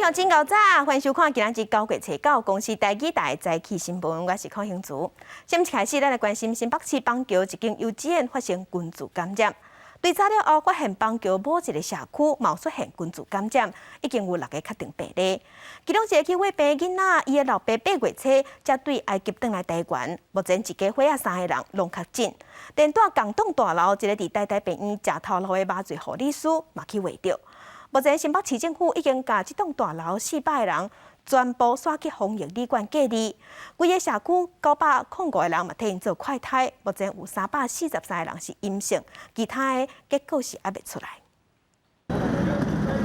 向真高早，欢迎收看今日9月初9公司台记台早起新闻，我是邝兴竹。先开始，咱来关心新北市邦桥一间幼稚园发生群聚感染。调查了后，发现邦桥某一个社区冒出现群聚感染，已经有6个确定病例。其中一个去喂病囡仔，伊的老爸8月初才对埃及转来台湾，目前一家伙仔3个人拢确诊。连带共栋大楼一个伫台大病院食头路的麻醉护理师嘛去喂着。目前新北市政府已经把这栋大楼400个人全部刷去防疫旅馆隔离，规个社区905个人嘛替因做快筛，目前有343个人是阴性，其他的结果是还未出来。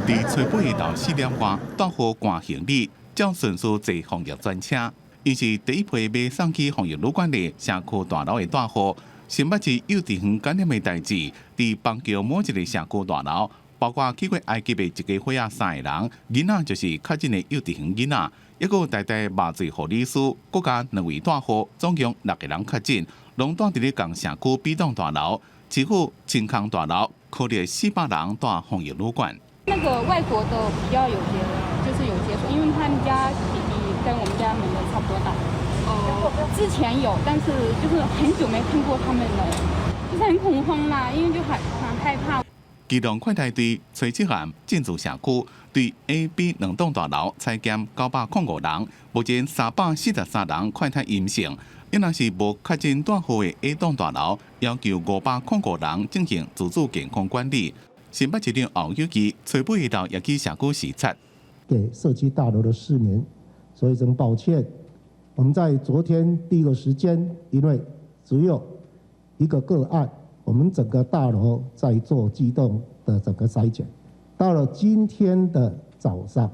伫初8到4点外，到货赶行李，照顺序坐防疫专车。伊是第一批被送去防疫旅馆的社区大楼的大货。新北市幼稚园感染的代志，伫邦桥某一个社区大楼。包括去过埃及的一家伙仔3个人，囡仔就是确诊的幼稚园囡仔，一个台大麻醉护理师，各加2位大户，总共6个人确诊，拢住伫咧共社区 B 栋大楼，支付健康大楼，可列400人住防疫旅馆。那个外国的比较有接触，因为他们家弟弟跟我们家门的差不多大。之前有，但是就是很久没看过他们了，就是很恐慌啦，因为就很害怕。机动快筛队初7项进驻社区，对 A、B 2栋大楼采检905人，目前343人快筛阴性。因若是无确诊大户的 A 栋大楼，要求505人进行自主健康管理。新北市长侯友宜初8到也去社区视察，给社区大楼的市民说一声抱歉。我们在昨天第一个时间，因为只有一个个案。我们整个大楼在做机动的整个筛检，到了今天的早上，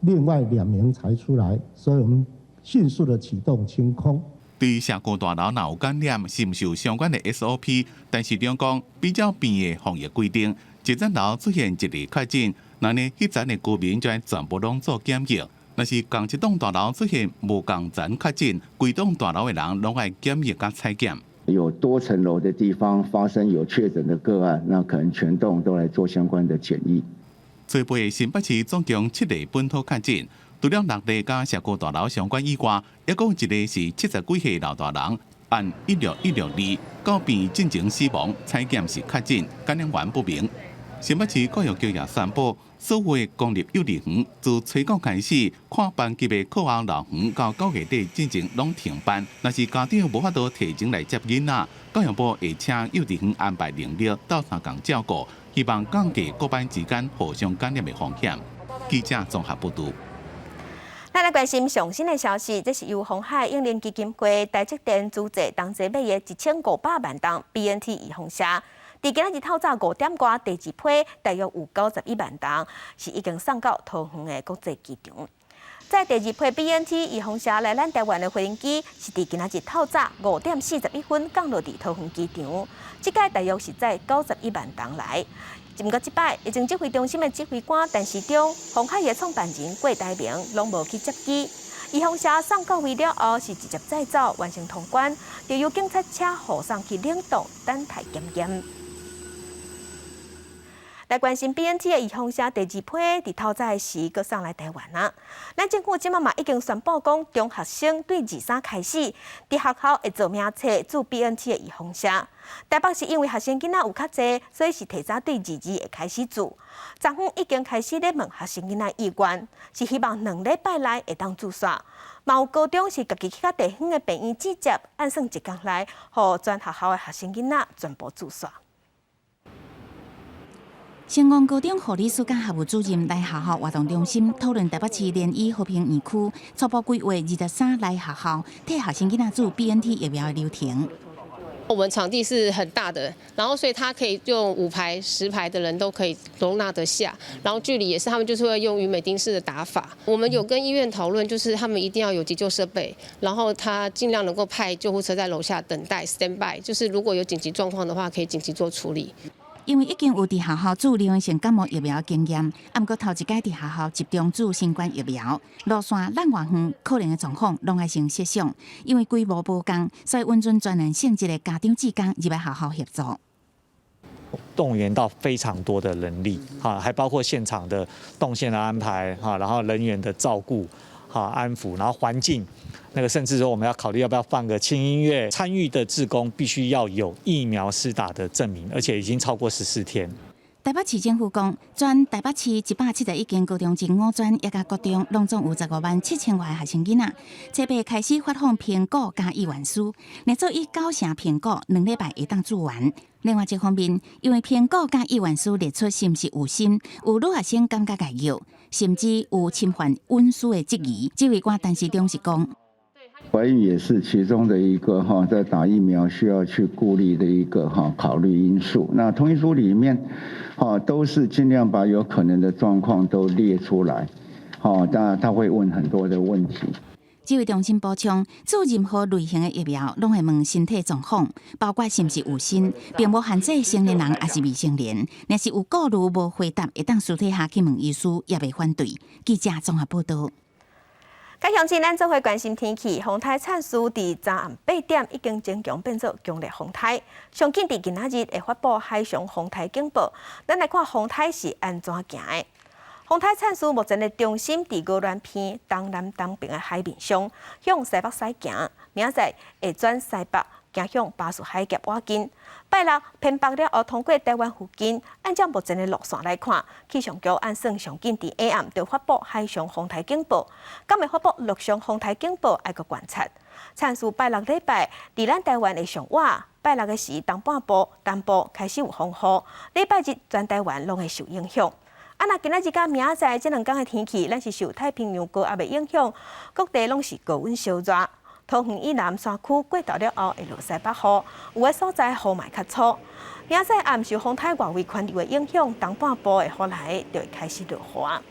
另外2名才出来，所以我们迅速的启动清空。对社区大楼若有感染，是毋是有相关的 SOP？ 但市长讲，比较便的防疫规定，一层楼出现1例确诊，那呢，迄层的居民就要全部拢做检疫。若是共一栋大楼出现无共层确诊，规栋大楼的人拢爱检疫甲采检。有多层楼的地方发生有确诊的个案，那可能全栋都来做相关的检疫。初8新北市总共7例本土确诊，除了6例甲社区大楼相关以外，还有1例是70几岁老大人，按16162到病进前死亡，采检是确诊，感染源不明。新北市教育局也宣布，所有的公立幼儿园自初9开始，看班级的课后老园到9月底进行拢停班。若是家长无法度提前来接囡仔，教育部会请幼稚园安排能力到3共照顾，希望降低各班之间互相感染的风险。记者综合报道。咱来关心上新的消息，这是由鸿海永联基金会台积电资助同齐买的1500万栋 BNT 预防车。伫今日透早5点外，第2批大约有91万栋，是已经送到桃园的国际机场。在第2批 BNT 预防车来咱台湾的飞行机，是伫今日透早5点41分降落伫桃园机场。这届大约是载91万栋来。不过，这摆疫情指挥中心的指挥官陈时中、鸿海的创办人郭台铭拢无去接机。预防车送到位了后，是直接载走完成通关，就由警察车护送去冷冻等待检验。来关心 BNT 的预防车第2批，伫透早时阁送来台湾啊。咱政府即马已经宣布讲，中学生对23开始，伫学校会做名册注 BNT 的预防车。台北是因为学生囡仔有较侪，所以是提早对22会开始注。政府已经开始咧问学生囡仔意愿，是希望2礼拜内会当注煞。嘛有高中是家己去较地远的病院直接按算1天内，互全学校的学生囡仔全部注煞。成功高中护理师甲学务主任来学校活动中心讨论台北市联谊和平园区初步规划23来学校替学生囡仔注 BNT 疫苗的流程。我们场地是很大的，然后所以它可以用5排、10排的人都可以容纳得下，然后距离也是他们就是会用于美丁式的打法。我们有跟医院讨论，就是他们一定要有急救设备，然后他尽量能够派救护车在楼下等待 stand by， 就是如果有紧急状况的话，可以紧急做处理。因为已经有伫学校注流行性感冒疫苗经验，不过头一届伫学校集中注新冠疫苗，路线咱偌远，可能的状况拢爱先设想。因为规模无共，所以温存专人性质的家长志工入来学校协助。动员到非常多的人力，还包括现场的动线的安排，然后人员的照顾，安抚，然后环境，那个甚至说我们要考虑要不要放个轻音乐，参与的志工必须要有疫苗施打的证明，而且已经超过14天。台北市政府讲，全台北市171间高中及五专也甲高中，拢总有15万7千外学生囡仔。这边开始发放苹果加意愿书，立足以9成苹果2礼拜会当做完。另外一方面，因为苹果加意愿书列出是毋是有心，有女学生感觉解药，甚至有侵犯温书的质疑。这位官陈时中是讲。怀孕也是其中的一个在打疫苗需要去顾虑的一个考虑因素。那同意书里面都是尽量把有可能的状况都列出来，当然他会问很多的问题。这位中心补充，做任何类型的疫苗，拢会问身体状况，包括是毋是有心，并无限制成年人还是未成年。若是有顾虑无回答，会当私底下去问医师，也未反对。记者综合报道。介详情，咱做伙关心天气。风台产数伫昨暗8点已经增强变作强烈风台，上紧伫今仔日会发布海上风台警报。咱来看风台是安怎行的。风台产数目前的中心伫鹅銮偏东南东边的海面上，向西北西行，明仔会转西北行向巴士海峡附近。拜六偏北了后，通过台湾附近，按照目前的路线来看，气象局按算上紧伫下暗就发布海上风台警报，敢会发布陆上风台警报，爱个观察。产数拜六礼拜伫咱台湾的上晚，拜六的时东半部、东部开始有风雨，礼拜日全台湾拢会受影响。那今仔日甲明仔这2天的天气，咱是受太平洋高压的影响，各地拢是高温烧热。桃园以南山区过昼了后会落西北雨，有的所在雨嘛较粗。明仔暗受风台外围环流的影响，东半部的雨来就会开始落雨。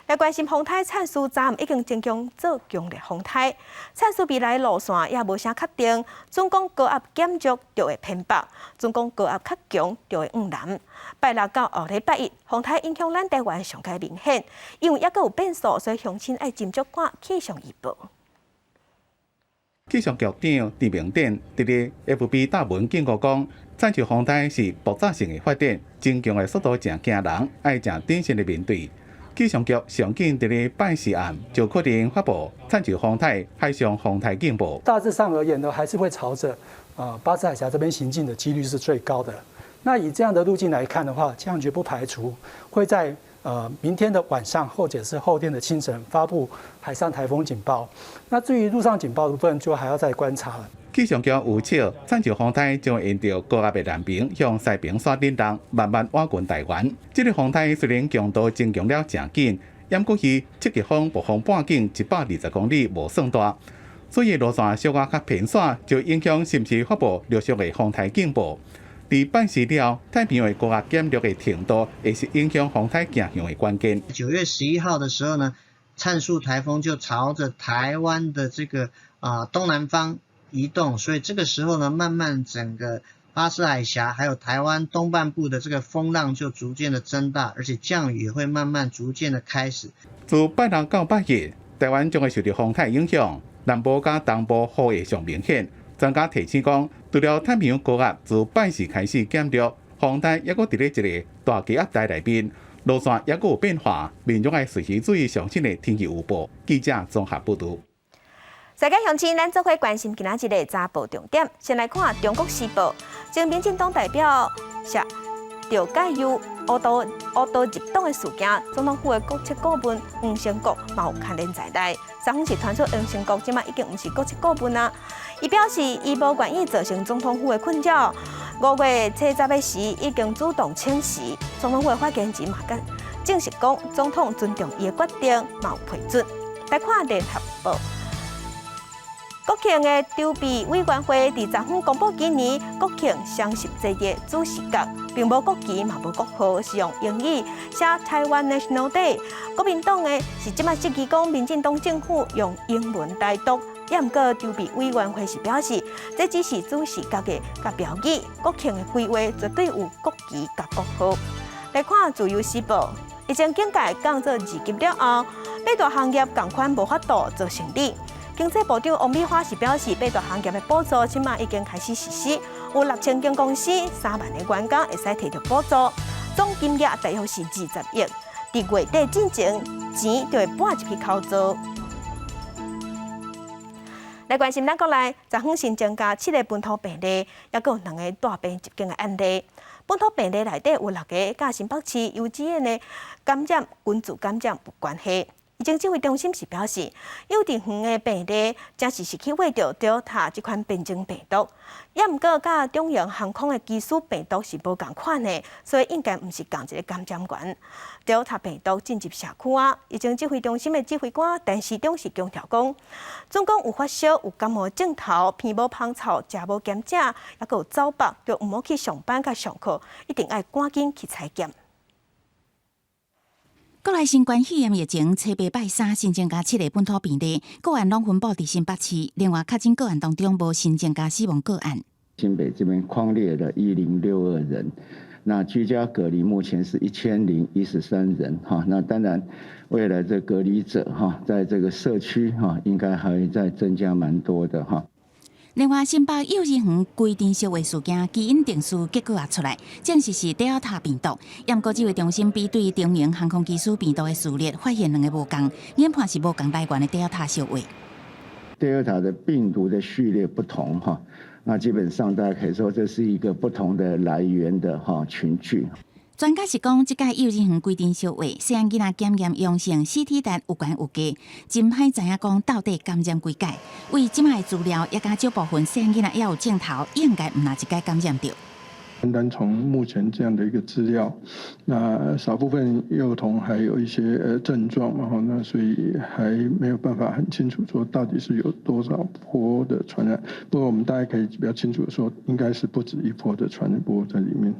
来关心风台产数，昨暗已经增强做强烈风台，产数未来路线也无啥确定。总讲高压减弱就会偏北，总讲高压较强就会往南。拜六到后礼拜一，风台影响咱台湾上界明显，因为抑阁有变数，所以乡亲爱斟酌看气象预报。气象局长陈明典伫咧 FB 答文警告讲，产数风台是爆炸性的发展，增强的速度真惊人，爱真谨慎的面对。气象局上紧伫咧拜四暗就确定发布产数风台海上风台警报。大致上而言呢，还是会朝着巴士海峡这边行进的几率是最高的。那以这样的路径来看的话，气象局不排除会在明天的晚上或者是后天的清晨发布海上台风警报。那至于陆上警报的部分，就还要再观察了。气象局预测，产数风台将会沿着高压的南边向西边山顶东慢慢往近台湾。这个风台虽然强度增强了真紧，但过去七级风暴风半径120公里无算大，所以路线小可较偏散，就影响是不是发布陆续的风台警报。伫办事了，太平洋的高压减弱的程度，也是影响风台行向的关键。9月11号的时候呢，灿数台风就朝着台湾的这个东南方移动，所以这个时候呢，慢慢整个巴士海峡还有台湾东半部的这个风浪就逐渐的增大，而且降雨也会慢慢逐渐的开始。自拜六到拜日，台湾将会受到风台影响，南部甲东部雨会上明显。专家提醒讲，除了太平洋高压自拜四开始减弱，风台也阁伫咧一个大气压带内面，路线也阁有变化，民众爱随时注意上新的天气预报。记者综合报道。世界乡亲，咱做伙关心今仔日的早报重点。先来看《中国时报》，前民进党代表涉着介入乌道入党的事件，总统府的国策顾问黄成国嘛有牵连在内。昨昏是传出黄成国即马已经毋是国策顾问啊，伊表示伊无愿意造成总统府的困扰。5月初10的时已经主动请辞，总统府的发言人嘛证实讲，总统尊重伊的决定，嘛有批准。来看《联合报》。国庆的筹备委员会伫昨昏公布，今年国庆双十节的主视角，并无国旗，嘛无国号，是用英语写台湾 National Day。国民党的是即马质疑讲，民进党政府用英文来读，也毋过筹备委员会是表示，这只是主视角的甲标语，国庆的规划绝对有国旗甲国号。来看《自由时报》，疫情境界降做2级了后，八大行业共款无法度做生理。经济部长王美花是表示，八大行业的补助即马已经开始实施，有6000间公司、3万个员工会使摕到补助，总金额大约是20亿。伫月底进前，钱就会拨一批口租。来关心咱国内，昨昏新增加7个本土病例，也有2个大病入境的案例。本土病例内底有6个，甲新北市幼稚园的感染群组感染有关系。疫情指挥中心是表示，幼稚园的病例正是去挖到 Delta 这款变种病毒，也毋过甲中央航空的基础病毒是无共款的，所以应该毋是同一个感染源。Delta 病毒进入社区疫情指挥中心的指挥官陈时中是强调讲，总共有发烧、有感冒症头、鼻无芳臭、食无咸食，也有走北，就毋好去上班甲上课，一定要赶紧去采检。国内新冠肺炎疫情，初八拜三新增加7个本土病例，个案拢分布伫新北市。另外，确诊个案当中无新增加死亡个案。新北这边匡列了1062人，那居家隔离目前是1013人哈。那当然，未来这隔离者哈，在这个社区哈，应该还会再增加蛮多的哈。另外，新北幼儿园规定烧话事件基因定序结果也出来，证实是 Delta 病毒。验国指挥中心比对中营航空基础病毒的序列，发现2个无共，研判是无共来源的 Delta 烧话。Delta 的病毒的序列不同哈，那基本上大家可以说这是一个不同的来源的群聚。专家是讲，即届幼儿园规定烧话，细汉囡仔检验阳性 CT 值有悬有低，真歹知影讲到底感染几届。为即卖资料，也甲少部分细汉囡仔也有镜头，应该毋若一届感染到。单从目前这样的一个资料，那少部分幼童还有一些症状嘛，那所以还没有办法很清楚说到底是有多少波的传染。不过我们大概可以比较清楚的说，应该是不止一波的传染波在里面。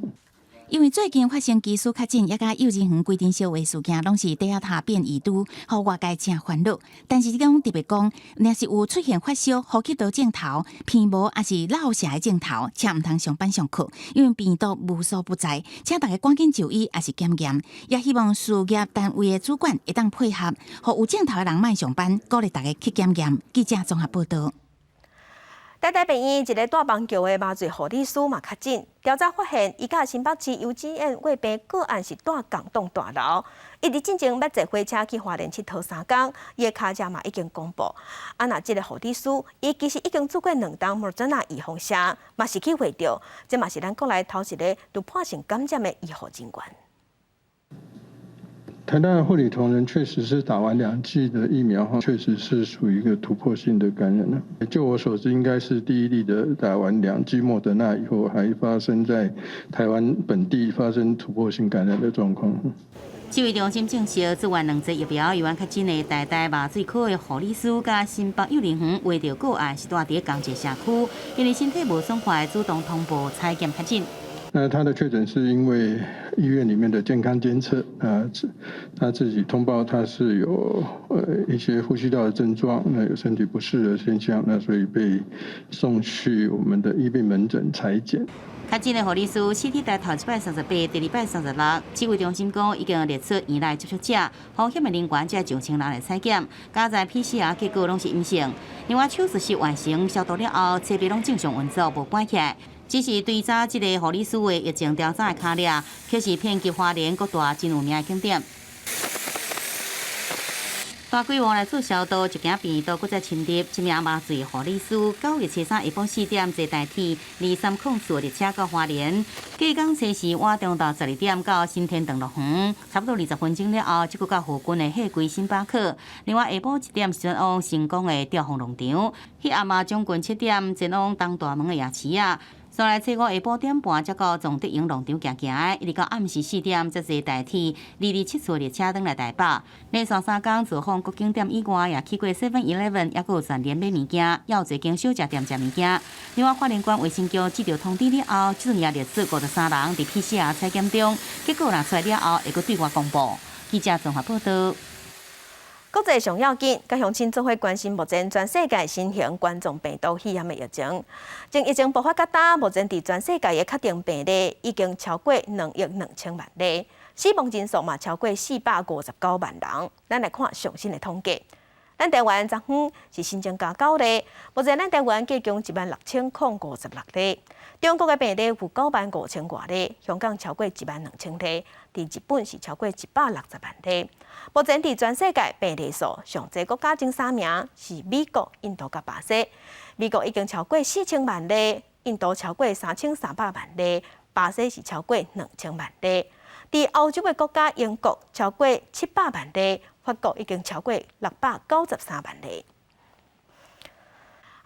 因为最近发生基础确诊，也甲幼儿园规定烧话事件，拢是Delta变异株，互外界真烦恼。但是讲特别讲，若是有出现发烧、呼吸道症头、鼻无也是落瀉的症头，请毋通上班上课，因为病毒无所不在，请大家赶紧就医，也是检验。也希望事业单位的主管会当配合，互有症头的人莫上班，鼓励大家去检验。记者综合报道。台大病院一个大棒球的麻醉护理师嘛确诊，调查发现，伊甲新北市幼稚园卫病个案是住共栋大楼。伊伫进前要坐火车去花莲佚佗3天，伊的脚证嘛已经公布。若即个护理师，伊其实已经做过2档莫德纳预防针，嘛是去回着，这嘛是咱国内头一个突破性感染的医护人员。台大的护理同仁确实是打完2剂的疫苗后，确实是属于一个突破性的感染了。就我所知，应该是第一例的打完2剂莫德纳以后，还发生在台湾本地发生突破性感染的状况。指挥中心证实，做完2剂疫苗，有完确诊的台大麻醉科的护理师甲新北幼儿园挖到个案是住伫同一社区，因为身体无爽快，主动通报采检确诊。那他的确诊是因为医院里面的健康监测，他自己通报他是有一些呼吸道的症状，那有身体不适的现象，那所以被送去我们的医病门诊采检。确诊的护理师 CT 值头1摆38，第2摆36。指挥中心讲已经列出院内接触者、风险的人员，才上千人来采检，加在 PCR 结果拢是阴性。另外手术室完成消毒了后，设备拢正常运作，无关起来。只是对早这个护理师的疫情调查的卡列，却是遍及花莲各大真有名的景点。大规模来做消毒，一件病毒搁再侵入。一名麻醉护理师9月初3下晡4点坐台铁2304列车到花莲，计讲车时晚中到12点到新天长乐园，差不多20分钟了后，即个到附近的夏季星巴克。另外下晡1点前往成功的吊凤农场，迄暗暝将近7点前往东大门的夜市啊。再来初五下晡1点半，才到崇德营农场行行，一直到暗时4点，才坐台铁227次列车登来台北。连续3天造访各景点以外，也去过 7-11， 也有全联买物件，也有侪间小食店食物件。另外，花莲县卫生局接到通知了后，即阵也列出53人伫 PCR 采检中，结果拿出来了后，会阁对外公布。记者综合报道。国际上要紧，甲乡亲做伙关心目前全世界新型冠状病毒肺炎的疫情。从疫情爆发到今，目前伫全世界的确定病例已经超过2.2亿例，死亡人数嘛超过459万人。咱来看最新的统计。咱台湾昨昏是新增加9例，目前咱台湾计共16056例。中国的病例有95000多例，香港超过12000例，伫日本是超过160万例。目前伫全世界病例数上济国家前3名是美国、印度甲巴西。美国已经超过4000万例，印度超过3300万例，巴西是超过2000万例。伫欧洲的国家，英国超过700万例，法国已经超过693万例。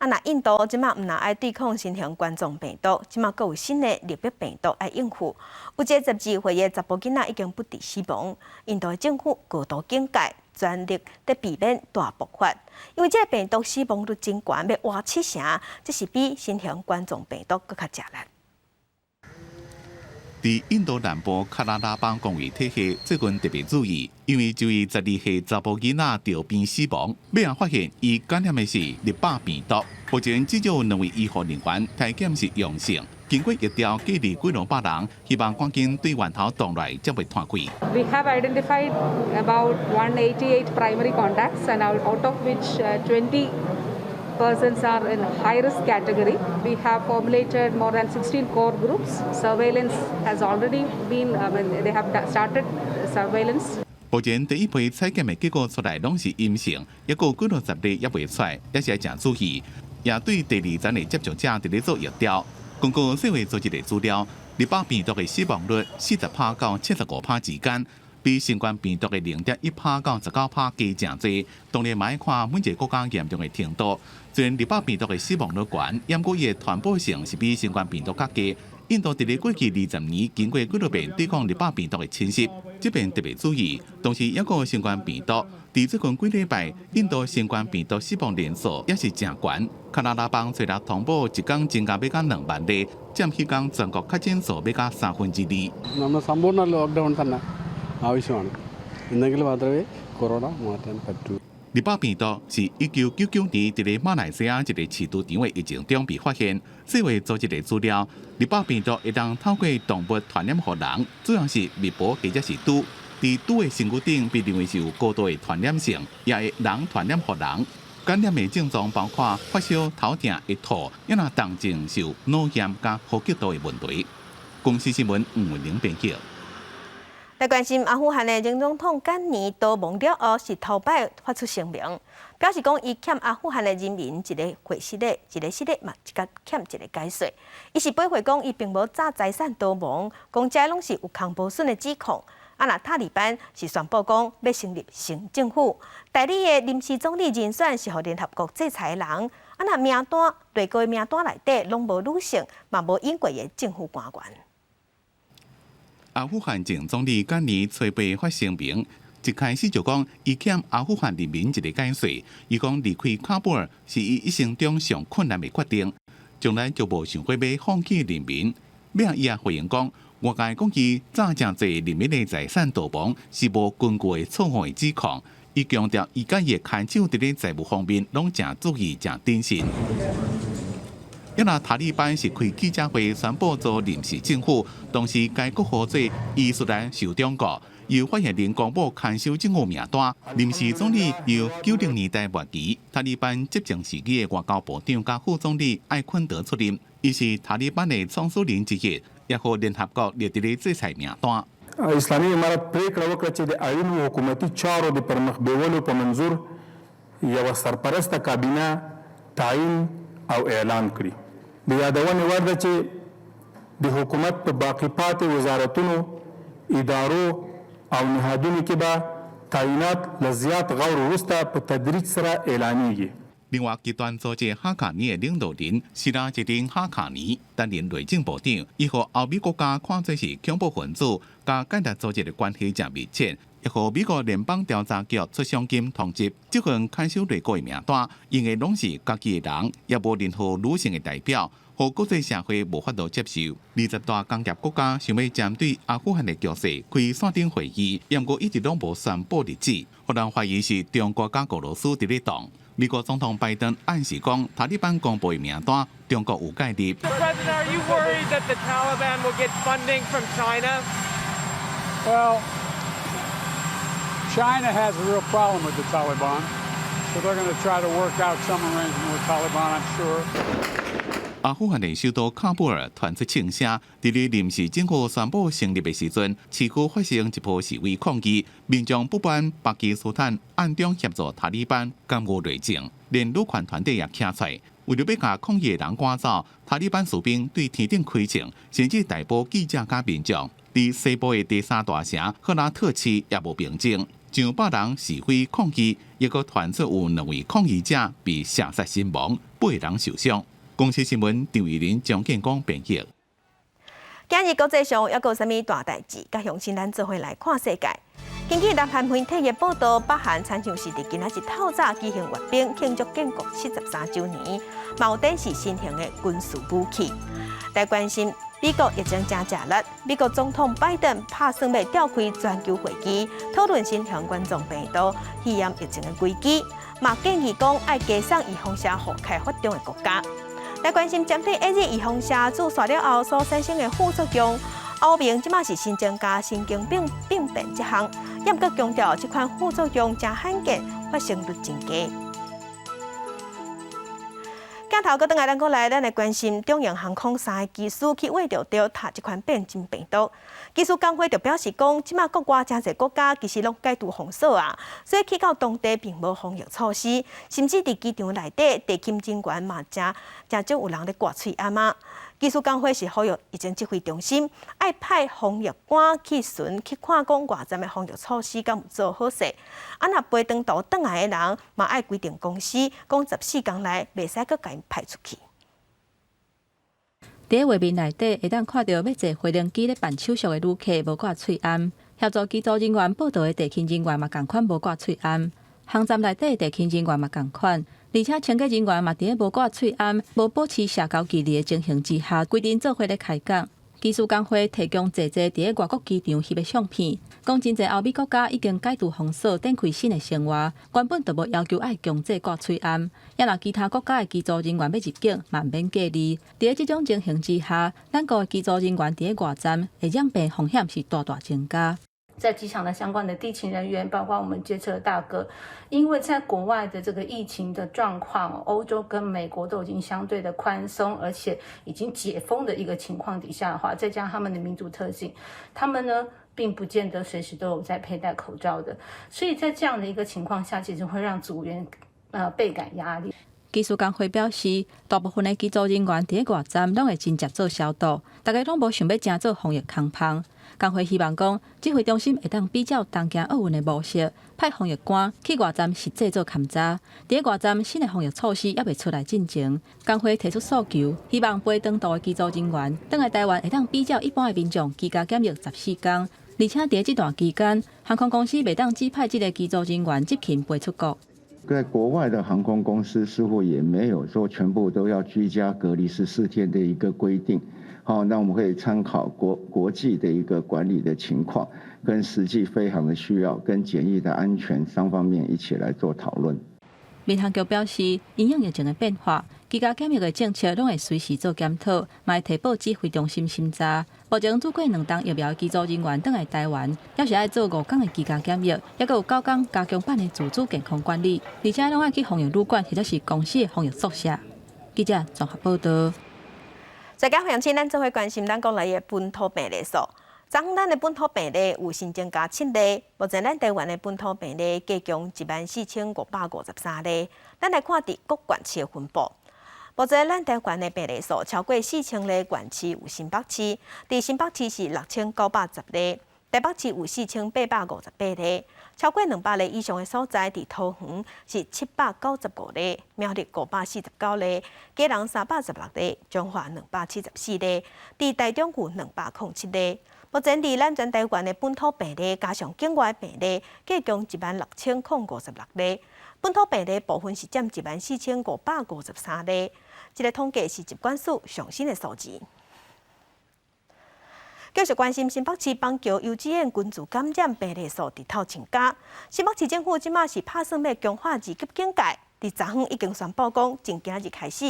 那印度即马毋但爱对抗新型冠状病毒，即马佫有新的热病病毒爱应付。有一个12岁的查甫囡仔已经不治死亡。印度的政府高度警戒，全力在避免大爆发，因为这个病毒死亡率真悬，要活7成，这是比新型冠状病毒佫较吃力。伫印度南部喀拉拉邦公寓体系最近特别注意，因为就伊12岁查甫囡仔吊病死亡，尾仔发现伊感染的是立巴病毒。目前至少有2位医护人员体检是阳性，经过疫调隔离几200人，希望赶紧对源头挡来，才袂传开。 We have identified about 188 primary contacts, and out of which 20 persons are in high-risk category. We have formulated more than 16 core groups. Surveillance has already been, they have started surveillance. 目前第一批采检的结果出来拢是阴性，还有几60例也未出来，也是要正注意。也对第2层的接触者伫咧做疫调。根据世卫组织的资料，立巴病毒的死亡率40%到75%之间。 比新冠病毒的0.1%到19%加正侪，当然嘛要看每一个国家严重的程度。虽然立巴病毒的死亡率悬，不过伊的传播性是比新冠病毒较低。印度伫咧过去20年经过几多遍对抗立巴病毒的侵袭，这边特别注意，同时也有新冠病毒。伫最近几礼拜，印度新冠病毒死亡人数也是正悬。喀拉拉邦随着通报一天增加要到2万例，占迄天全国确诊数要到2/3。 നമ്മുടെ സമ്പൂർണ്ണ ലോക്ക്ഡൗൺ തന്നെ ആവശ്യമാണ് എന്നെങ്കിൽ മാത്രമേ കൊറോണ മാറ്റാൻ പറ്റൂ. 立巴病毒是1999年伫咧马来西亚一个饲猪场的疫情中被发现。世卫组织的资料，立巴病毒会当透过动物传染予人，主要是蜜蜂或者是猪。伫猪的身躯顶被认为是有高度的传染性，也会人传染予人。感染的症状包括发烧、头痛、会吐，也若动静是有脑炎加呼吸道的问题。公司新闻吴文玲编辑。 来关心阿富汗的前总统甘尼逃亡了后，是头摆发出声明，表示讲伊欠阿富汗的人民一个回息的，一个息的嘛，一个欠一个解释。伊是驳回讲伊并无诈财产逃亡，讲这拢是有康无顺的指控。啊，那塔利班是宣布讲要成立新政府，代理的临时总理人选是互联合国制裁的人。啊，那名单内阁的名单内底拢无女性，嘛无英国的政府官员。 阿富汗前总理甘尼吹背发声明，一开始就讲伊欠阿富汗人民一个解释。伊讲离开喀布尔是伊一生中上困难的决定，从来就无想过要放弃人民。尾伊也回应讲，外界讲伊诈正侪人民的财产逃亡是无根据的错误的指控。伊强调，伊甲伊的看守伫咧财务方面拢正注意、正谨慎。 因那塔利班是开记者会宣布做临时政府，同时该国号做伊斯兰受中国，又发现人公布看守政府名单。临时总理由90年代末期塔利班执政时期的外交部长加副总理艾昆德出任，伊是塔利班的创始人之一，也和联合国列伫咧制裁名单。 اسلامي امارت پریکړه وکړه چې د اړینو حکومتي چارو د پرمخ بیولو په منظور یو سرپرسته کابینه تعیین او اعلان کړي. د یادونې وړ ده چې د حکومت په باقي پاتې وزارتونو، ادارو او نهادونو کې به تعینات له زیات غور وروسته په تدریج سره اعلانېږي. 另外，极端组织哈卡尼的领导人希拉吉丁哈卡尼担任内政部长，伊和欧美国家看做是恐怖分子，甲间谍组织的关系正密切。 也和美国联邦调查局出奖金通缉，这份看守内阁的名单，用的拢是家己的人，也无任何女性的代表，和国际社会无法度接受。20大工业国家想要针对阿富汗的局势开线顶会议，不过一直拢无宣布日子，互人怀疑是中国甲俄罗斯伫咧动。美国总统拜登暗示讲，塔利班公布的名单，中国有介入。Well, China has a real problem with the Taliban. So they're going to try to work out some arrangement with Taliban, I'm sure. 阿富汗的首都喀布尔传出庆声，伫咧临时政府宣布成立的时阵，市区发生一波示威抗议，民众不满巴基斯坦暗中协助塔利班干预内政，连女权团体也站出来，为了要甲抗议的人赶走，塔利班士兵对天顶开枪，甚至逮捕记者甲民众。伫西部的第三大城赫拉特市也无平静，上百人示威抗议，也阁传出有2位抗议者被射杀身亡，8人受伤。公司新闻张怡玲、蒋建光编译。今日国际上还有啥物大代志？甲乡亲咱做伙来看世界。根据南韩媒体的报道，北韩参像是伫今仔日透早举行阅兵，庆祝建国73周年，嘛有展示新型的军事武器。来关心美国疫情真热烈，美国总统拜登打算要召开全球会议，讨论新型冠状病毒肺炎疫情的危机，嘛建议讲要加送预防车予开发中的国家。来关心针对A Z 预防车注射了后所产生的副作用，欧盟即马是新增加神经病变这项，也毋过强调这款副作用真罕见，发生率真低。镜头搁转来，咱搁来，咱来关心中型航空3个机师去为着调查这款变种病毒。技术工会就表示讲，即马国外真侪国家其实拢解除封锁啊，所以去到当地并无防疫措施，甚至伫机场内底地勤人员嘛真少有人咧挂喙暗啊。技术工会是呼吁疫情指挥中心爱派防疫官去巡去看讲外站的防疫措施敢有做好势。啊，若飞长途转来的人嘛爱规定公司讲14天内袂使搁甲因派出去。伫画面内底会当看到要坐飞行机咧办手续的旅客无挂喙暗，协助机组人员报到的地勤人员嘛共款无挂喙暗，航站内底地勤人员嘛共款。而且清洁人员嘛，伫咧无挂喙暗、无保持社交距离的情形之下，规定做伙咧开讲。技术工会提供侪伫咧外国机场翕的相片，讲真侪欧美国家已经解除封锁，展开新的生活，原本就无要求爱强制挂喙暗。也若其他国家的机组人员要入境，嘛免隔离。伫咧即种情形之下，咱国的机组人员伫咧外站会染病风险是大大增加。在机场的相关的地勤人员，包括我们接车的大哥，因为在国外的这个疫情的状况，欧洲跟美国都已经相对的宽松，而且已经解封的一个情况底下的话，再加上他们的民族特性，他们呢并不见得随时都有在佩戴口罩的，所以在这样的一个情况下，其实会让组员倍感压力。技术工会表示，大部分的机组人员伫咧外站拢会真接做消毒，大家拢无想要真做防疫空芳。工会希望讲，指挥中心会当比较东京奥运的模式，派防疫官去外站实际做勘查。伫咧外站新的防疫措施还未出来进前，工会提出诉求，希望飞长途的机组人员返来台湾会当比较一般的民众居家检疫14天，而且伫这段期间，航空公司袂当指派这个机组人员执勤飞出国。在国外的航空公司似乎也没有说全部都要居家隔离14天的一个规定。好，那我们可以参考国际的一个管理的情况，跟实际飞行的需要，跟检疫的安全3方面一起来做讨论。民航局表示，因应疫情的变化，居家检疫的政策拢会随时做检讨，嘛会提报指挥中心审查。目前做过2档疫苗机组人员返来台湾，要是爱做5天的居家检疫，还佫有9天加强版的自主健康管理，而且拢爱去防疫旅馆或者是公司的防疫宿舍。记者综合报道。在家乡亲，咱做伙关心咱国内的本土病例数。昨昏咱的本土病例有新增加7例，目前咱台湾的本土病例加强14553例。咱来看伫各县市的分布。目前咱台湾的病例数超过4000例，县市有新北市，伫新北市是6910例，台北市有4858例。超过200例以上的所在，伫桃园是795例，苗栗549例，基隆316例，彰化274例，伫台中有207例。目前伫咱全台湾的本土病例加上境外病例，计共16056例。本土病例部分是占14553例。这个统计是疾管署上新的数字。继续关心新北市邦桥幼稚园群聚感染病例数直头增加。新北市政府即马是打算要强化2级警戒，伫昨昏已经宣布讲，从今日开始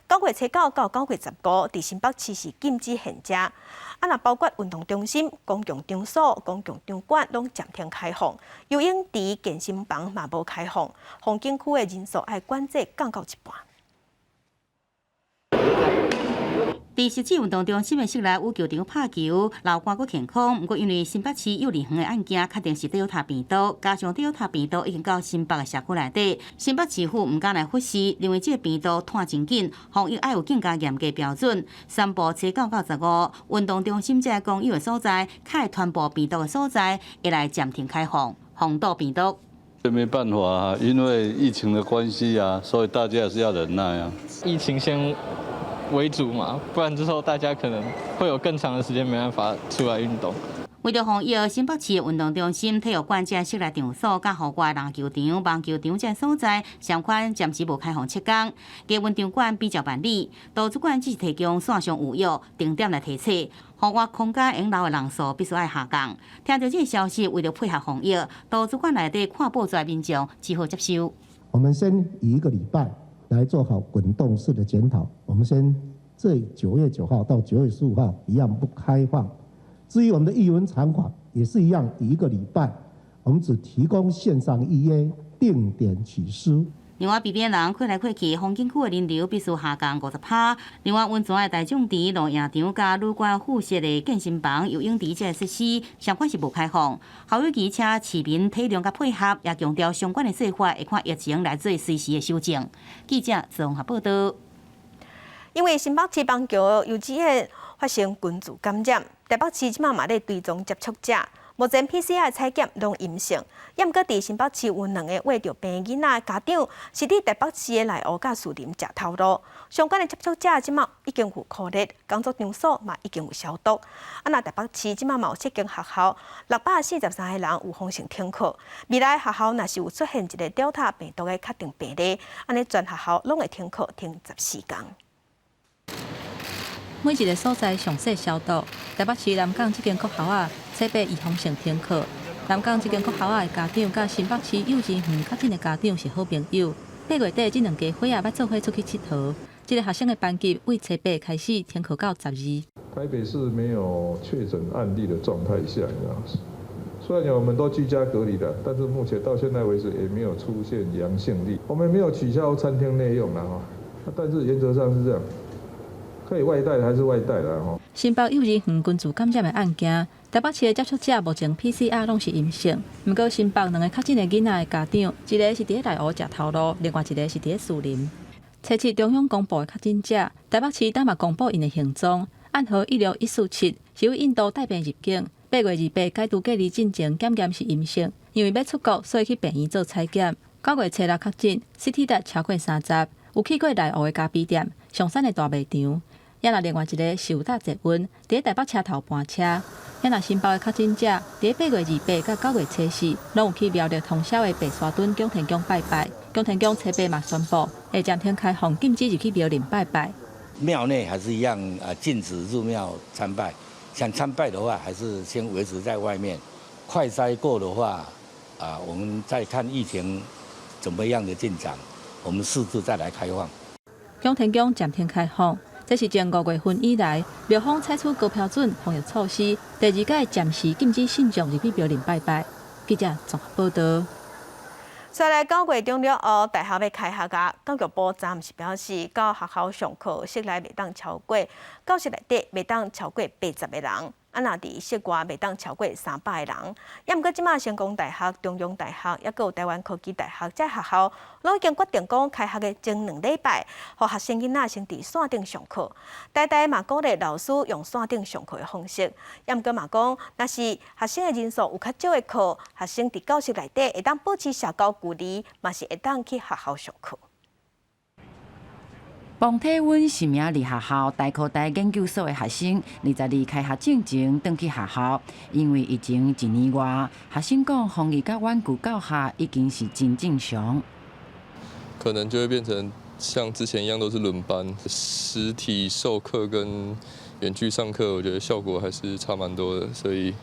，9月初9到9月15，伫新北市是禁止现食。若包括运动中心、公共场所、公共场馆拢暂停开放，游泳池、健身房嘛无开放，风景区的人数要管制降到一半。伫实际运动中心的室内羽球场拍球，流汗阁健康。不过因为新北市幼儿园的案件确定是Delta病毒，加上Delta病毒已经到新北的社区内底，新北市府唔敢来忽视，认为这个病毒传真紧，防疫要有更加严格标准。3部初9到15，运动中心这公有的所在，较会传播病毒的所在，会来暂停开放，防堵病毒。这没办法啊，因为疫情的关系啊，所以大家也是要忍耐啊。疫情先为主嘛，不然之后大家可能会有更长的时间没办法出来运动。为着防疫，新北市的运动中心、体育馆这室内场所，甲户外篮球场、棒球场这所在，相关暂时无开放7天。加运动馆比照办理，图书馆只是提供线上预约，定点来提册。户外空间用留的人数必须要下降。听到这个消息，为了配合防疫，图书馆内底看报纸的民众只好接受。我们先以1个礼拜来做好滚动式的检讨。我们先这9月9号到9月15号一样不开放。至于我们的艺文场馆也是一样，以1个礼拜，我们只提供线上预约，定点取书。另外，避免人过来过去，风景区的人流必须下降50%。另外，温泉的大众池、露营场、加旅馆附设的健身房、游泳池这设施，相关是无开放。校友期请市民体谅甲配合，也强调相关的说法会看疫情来做随时的修正。记者综合报道。因为新北市邦桥幼稚园发生群聚感染，台北市即马嘛咧追踪接触者。目前 PCR 采检拢阴性，也毋过伫新北市有2个怀着病囡仔的家长是伫台北市的内湖甲树林食头路，相关的接触者即马已经有扩列，工作场所嘛已经有消毒。那台北市即马嘛有7间学校，643个人有封城停课。未来学校若是有出现一个 Delta 病毒的确定病例，安尼全学校拢会停课停14天。每一个所在详细消毒。台北市南港这间国校啊，设备预防性停课。南港这间国校啊的家长，甲新北市幼稚园较近的家长是好朋友。8月底这2家伙啊，要做伙出去佚佗。这个学生的班级为初8开始停课到12。台北市没有确诊案例的状态下，虽然我们都居家隔离的，但是目前到现在为止也没有出现阳性例。我们没有取消餐厅内用啦，但是原则上是这样。可以外带的还是外带的吼。新北幼儿园群聚感染的案件，台北市的接触者目前 PCR 拢是阴性。不过新北2个较近的囡仔的家长，一个是伫内湖食头路，另外一个是伫树林。初次中央公布的确诊者，台北市当嘛公布因的行踪，暗号16147是由印度带病入境。8月28解除隔离进前检验是阴性，因为要出国，所以去病院做采检。9月初6确诊 ，CT 值超过30，有去过内湖的咖啡店、上山的大卖场。也若另外一个是有搭捷运，伫台北车头搬车。也若新北的确诊者，伫8月28到9月初4，拢有去苗栗通宵的白沙屯宫田宫拜拜。宫田宫初8嘛宣布，会暂停开放，禁止入去苗栗拜拜。庙内还是一样禁止入庙参拜。想参拜的话，还是先维持在外面。快筛过的话，我们再看疫情怎么样的进展，我们适度再来开放。宫田宫暂停开放。这是从5月份以来，庙方采取高标准防疫措施，第2届暂时禁止信众入去庙林拜拜。记者综合报道。再来9月中了大学要开学啊，教育部暂时表示，到学校上课室内袂当超过教室内底袂当超过80个人。若伫室外袂当超过300个人。也毋过，即马成功大学、中央大学，也有台湾科技大学这学校，拢已经决定讲开学的前2礼拜，互学生囡仔先伫线顶上课。大嘛鼓励老师用线顶上课的方式。也毋过嘛讲，若是学生的人数有较少的课，学生伫教室内底会当保持社交距离，嘛是会当去学校上课。彭体温是名伫学校大科大研究所的学生，22开学进前转去学校，因为疫情1年外，学生讲防疫甲远距教学已经是真正常。可能就会变成像之前一样都是轮班，实体授课跟远距上课，我觉得效果还是差蛮多的，所以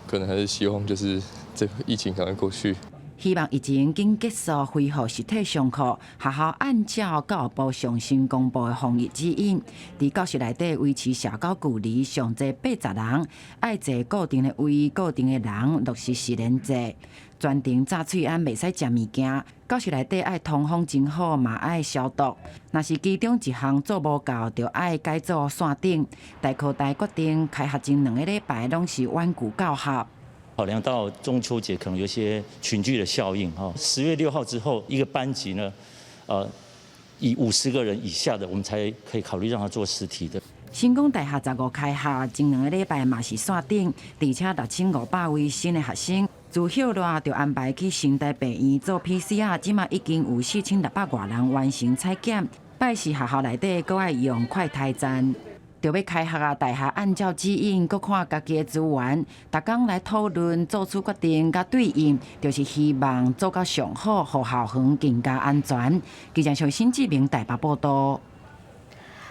可能还是希望就是这个疫情赶快过去。希望疫情紧结束，恢复实体上课，学校按照教育部上新公布的防疫指引，伫教室内底维持社交距离，上侪80人，爱坐固定的位，固定的人，落实实联制。专程炸喙安袂使食物件，教室内底爱通风真好，嘛爱消毒。若是其中一项做无到，就爱改做线顶。大科大决定开学前2个礼拜拢是远距教学。考量到中秋节可能有些群聚的效应，10月6号之后，一个班级呢，以50个人以下的，我们才可以考虑让他做实体的。成功大学15开学，前2个礼拜嘛是线顶，而且6500位新的学生，自后来就安排去新台病院做 PCR， 即马已经有4600多人完成采检。拜四学校内底阁爱用快筛站。就要开学啊！大学按照指引，搁看家己的资源，逐工来讨论，做出决定，甲对应，就是希望做到上好，互校园更加安全。记者陈志明台北报道。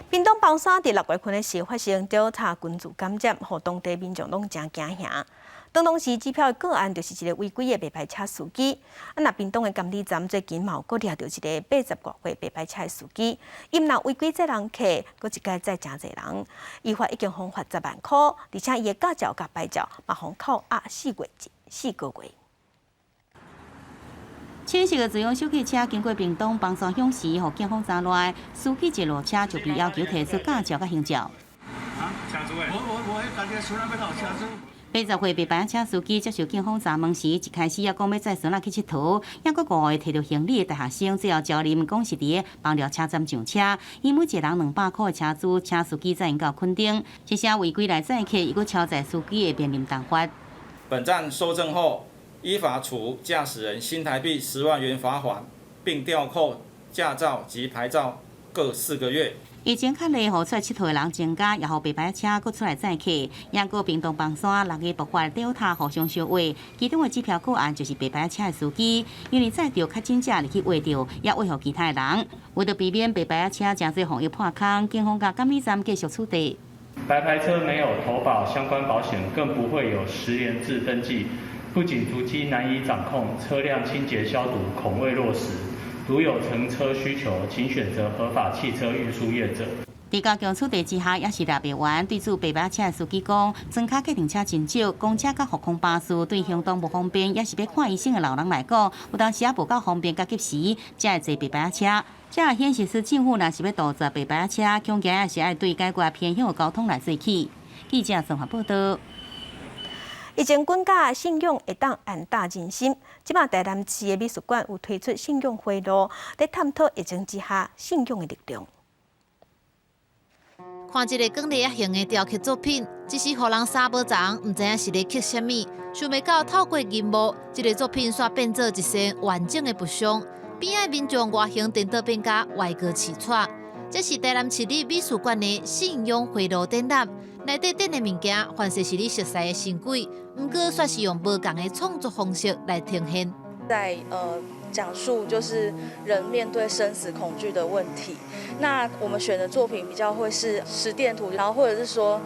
屏东邦山伫6月份的时发生Delta群组感染，互当地民众拢真惊吓。当时机票的个案就是一个违规的白牌车司机。那屏东的监理站最近嘛有搁抓到一个80多岁白牌车的司机，因若违规载人客，搁一届载真侪人，依法已经罚款10万块，而且伊的驾照甲牌照嘛罚扣押4个月。清晰的自用小客车经过屏东邦山乡时，互警方查落，司机一落车就被要求提出驾照甲行照。车主诶，我家己孙仔要到车主。80岁白牌车司机接受警方查问时，一开始也讲要载孙仔去佚佗，也搁误会摕到行李的大学生，最后招认讲是伫帮寮车站上车，以每一人200块的车资，请司机载因到垦丁，这些违规来载客，伊搁超载司机会面临重罚。本站收证后，依法处驾驶人新台币10万元罚款，并吊扣驾照及牌照各4个月。疫情较厉害，出来佚佗的人增加，也互白牌车搁出来载客，也搁屏东邦山6个爆发Delta互相相话，其中的机票个案就是白牌车的司机，因为载着较真正入去话着，也威吓其他的人。为了避免白牌车真侪防疫破空，警方甲监理站继续处理。白牌车没有投保相关保险，更不会有10连制登记，不仅足迹难以掌控，车辆清洁消毒恐未落实。如有乘车需求，请选择合法汽车运输业者。伫高强处理之下，也是特别完对住白牌车的司机讲，装卡计程车真少，公车甲航空巴士对行动不方便，也是要看医生的老人来讲，有当时也无够方便甲及时，才会坐白牌车。这也显示出政府若是要杜绝白牌车，恐惊也是爱对解决偏向的交通来说起。记者综合报道。疫情滚价，信用会当安大人心。即马台南市的美术馆有推出信用回路，在探讨疫情之下信用的力量。看一个光丽仔型的雕刻作品，只是互人三无长，唔知影是咧刻什么。想袂到透过银幕，这个作品煞变做一身完整的不相，边仔民众外形颠倒变甲歪歌齐撮。这是台南市立美术馆的信用回路展览。内底展的物件，凡是是你熟悉的神鬼，不过却是用不同的创作方式来呈现。在讲述就是人面对生死恐惧的问题。那我们选的作品比较会是实电图，然后或者是说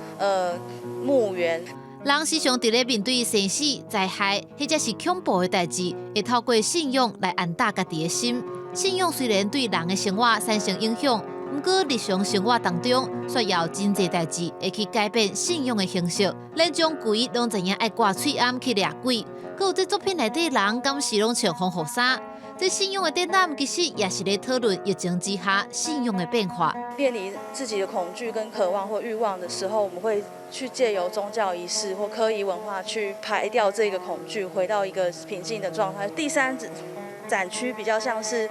墓园。人时常伫咧面对生死、灾害，或者是恐怖的代志，会透过信用来安打家己的心。信用虽然对人的生活产生影响。不过，日常生活当中，却有真侪代志会去改变信用的形式。咱将鬼拢知影爱挂喙暗去掠鬼，佮有这作品内底人敢是拢穿防护衫。这信用的展览其实也是咧讨论疫情之下信用的变化。面临自己的恐惧跟渴望或欲望的时候，我们会去借由宗教仪式或科仪文化去排掉这个恐惧，回到一个平静的状态。第三展区比较像是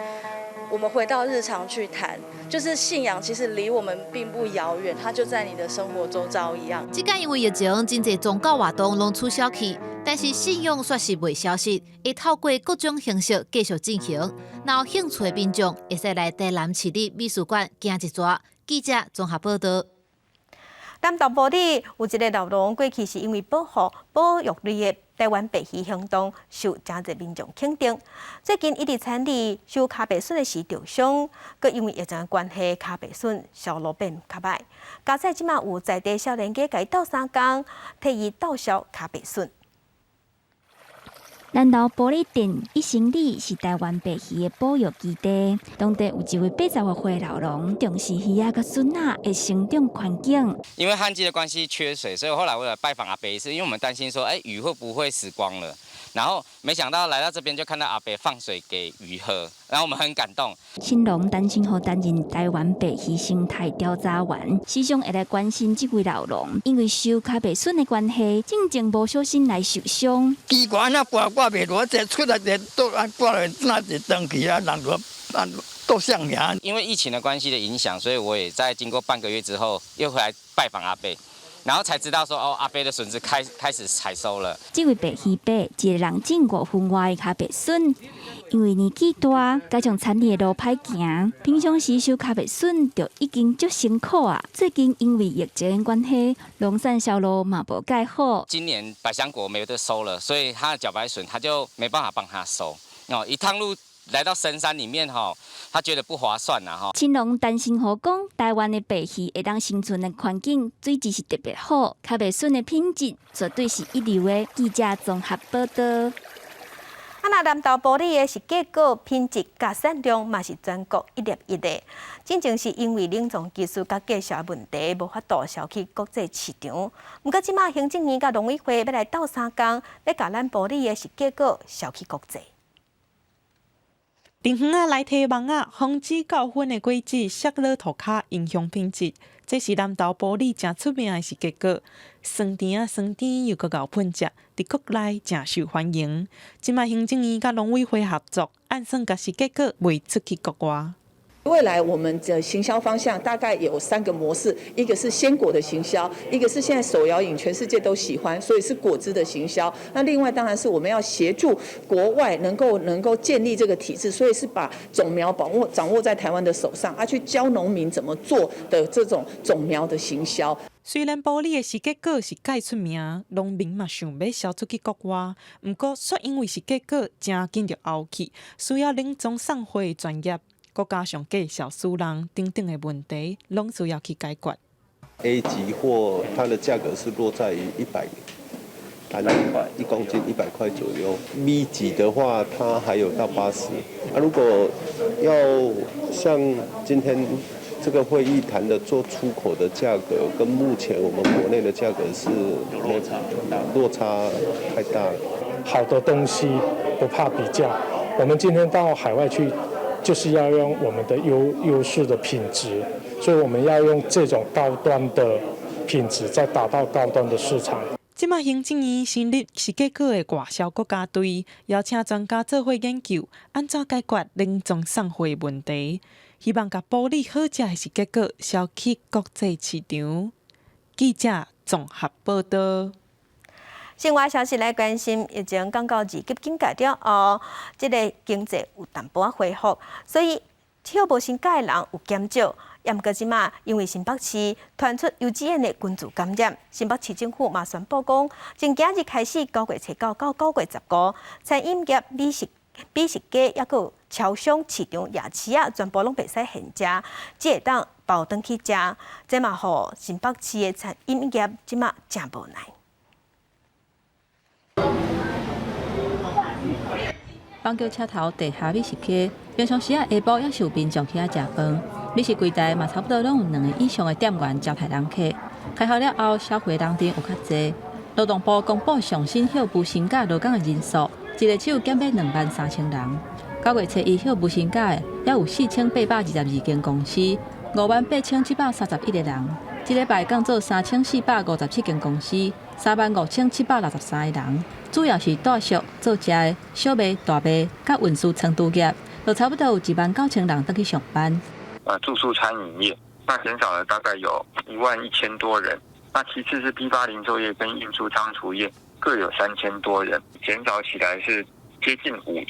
我们回到日常去谈。就是信仰其实离我们并不遥远，它就在你的生活周遭一样。即间因为疫情，真侪宗教活动拢取消去，但是信用却是未消失，会透过各种形式继续进行。若有兴趣的民众，会使来台南市立美术馆行一逝。记者综合报道。南投埔里有一个老农，过去是因为保护保育类的台湾白鱼行动，受真侪民众肯定。最近伊伫田里收卡白笋的时受伤，佮因为疫情的关系，卡白笋销路变较歹。加在即马有在地少年家甲伊斗相共，替伊斗销卡白笋。南投玻璃店一行里是台湾白鱼的保育基地，当地有一位80岁老农，重视鱼仔甲笋仔的生长环境。因为旱季的关系缺水，所以后来为了拜访阿伯一次，因为我们担心说，鱼会不会死光了？然后没想到来到这边就看到阿伯放水给鱼喝，然后我们很感动。青龙担心后担任台湾白鱼生态调查员，时常会来关心这位老农，因为收较袂顺的关系，正正无小心来受伤。奇怪，那挂袂落，这出来这都挂了那一登去啊，人都像呀。因为疫情的关系的影响，所以我也在经过半个月之后，又回来拜访阿伯。然后才知道说阿伯的笋子开始采收了。这位白鱼伯，一个人种5分外的卡白笋，因为年纪大，加上产地的路歹行，平常时收卡白笋就已经足辛苦啊。最近因为疫情的关系，农产销路嘛无介好。今年百香果没得收了，所以他的茭白笋他就没办法帮他收。一趟路来到深山里面他觉得不划算呐青龙担心好讲，台湾的白鱼会当生存的环境水质是特别好，卡白笋的品质绝对是一流的。记者综合报道。南投玻璃的是结果品质甲产量嘛是全国1列1的，真正是因为冷藏技术甲介绍的问题，无法度销去国际市场。不过，即马行政院甲农委会要来斗3工，要甲咱玻璃的是结果销去国际。电园来提网防止高温的果子摔落涂骹，影响品质。这是南投玻璃真出名的是结果。酸甜又搁咬喷食，伫国内真受欢迎。今麦行政院甲农委会合作，按算甲是结果卖出去国外。未来我们的行销方向大概有3个模式，一个是鲜果的行销，一个是现在手摇饮全世界都喜欢，所以是果汁的行销。那另外当然是我们要协助国外能够建立这个体制，所以是把种苗掌握在台湾的手上，去教农民怎么做的这种种苗的行销。虽然玻璃的是结果是介出名，农民嘛想要销出去国外，不过却因为是结果真紧就凹去，需要冷藏送货的专业。再加上介绍输人等等的问题，拢需要去解决。A 级货它的价格是落在于100单1公斤100块左右。B 级的话，它还有到80。如果要像今天这个会议谈的做出口的价格，跟目前我们国内的价格是落差太大了。好的东西不怕比较，我们今天到海外去。就是要用我们的优势的品质，所以我们要用这种高端的品质，再达到高端的市场。即马行政院成立是结果的外销国家队，邀请专家做伙研究，安怎解决冷藏送货的问题，希望甲玻璃好食的是结果销去国际市场。记者综合报道。生活消息来关心，疫情刚到2级警戒了后，这个经济有淡薄恢复，所以跳无新界的人有减少。也毋过即马因为新北市传出幼稚园的群聚感染，新北市政府嘛宣布讲，从今日开始9月初9到9月15，餐饮业、美食街抑个超商市场、夜市全部拢袂使现食，只会当包转去食。这嘛，互新北市的餐饮业即马真无奈。板桥车头地下美食街，平常时下晡也是有民众起来食饭，美食柜台嘛差不多拢有2个以上的店员招待人客。开学了后，消费人潮有较侪。劳动部公布上新休无薪假劳工的人数，一日只有减少23000人。9月初1休无薪假的，也有4822间公司，58731个人。一礼拜降做3457间公司，35763个人。主要是带宿、做食的小卖、大卖、甲运输程度业，就差不多有19000人登去上班。住宿餐饮业，那减少了大概有11000多人。那其次是批发零售业跟运输仓储业各有3000多人，减少起来是接近50%。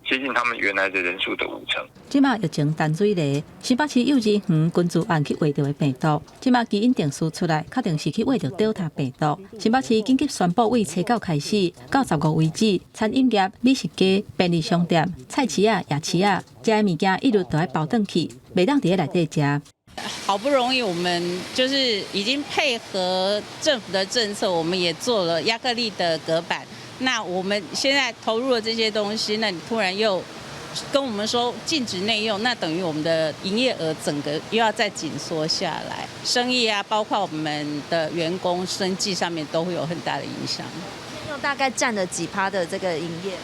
接近他们原来的人数的50%。即马疫情淡水咧，新北市幼稚园群聚案去挖到的病毒，即马基因定序出来，确定是去挖到Delta病毒。新北市紧急宣布，为初9开始到15为止，餐饮业、美食街、便利商店、菜市夜市食的物件一律都要包转去，袂当伫咧内底食。好不容易，我们就是已经配合政府的政策，我们也做了亚克力的隔板。那我们现在投入了这些东西，那你突然又跟我们说禁止内用，那等于我们的营业额整个又要再紧缩下来，生意啊，包括我们的员工生计上面都会有很大的影响。又大概占了几%的这个营业额？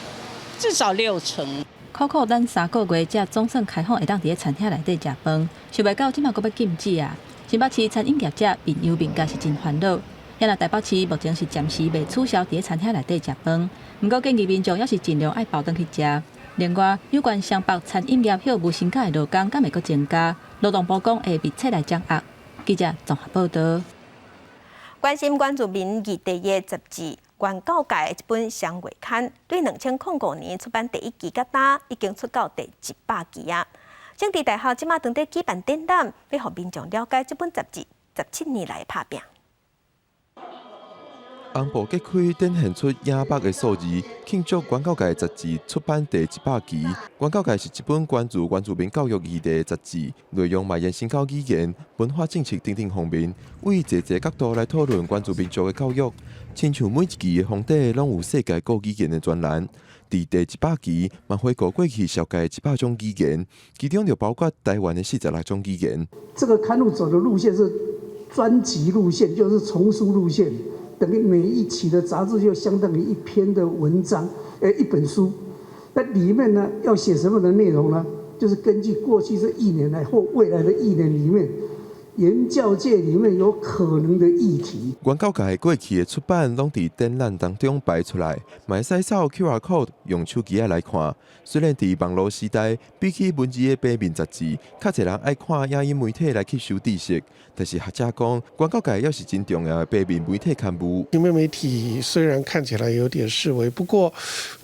至少60%。考考等3个月才总算开放会当伫咧餐厅内底食饭，想袂到即马阁要禁止啊！新北市餐饮业者面忧面甲是真烦恼。也若台北市目前是暂时未取消伫咧餐厅内底食饭，不过建议民众也是尽量爱包回去食。另外，有关双北餐饮业休无薪假的劳工，敢会阁增加？劳动部讲会密切来掌握。记者综合报道。关心关注民意第一杂志。原告界的一本双月刊，对2005年出版第1期到今，已经出到第100期啊。政治大学即马当地举办展览，要让民众了解这本杂志17年来拍拼。红布揭开，展现出影北的数字，庆祝原告界杂志出版第100期。原告界是一本关注原住民教育议题的杂志，内容嘛延伸到语言、文化政策等等方面，为侪角度来讨论原住民族的教育。亲像每一期的封底拢有世界各语言的专栏，伫第100期嘛回顾过去上届100种语言，其中就包括台湾的46种语言。这个刊物走的路线是专辑路线，就是丛书路线。等于每一期的杂志就相当于一篇的文章，一本书。那里面呢要写什么的内容呢？就是根据过去这1年来或未来的1年里面，研教界里面有可能的议题。原告界过去的出版拢伫展览当中摆出来，嘛会使扫 QR code 用手机来看。虽然伫网络时代，比起文字的平面杂志，较侪人爱看影音媒体来吸收知识。但是学者讲，原告界也是真重要的平面媒体刊物。平面媒体虽然看起来有点式微，不过，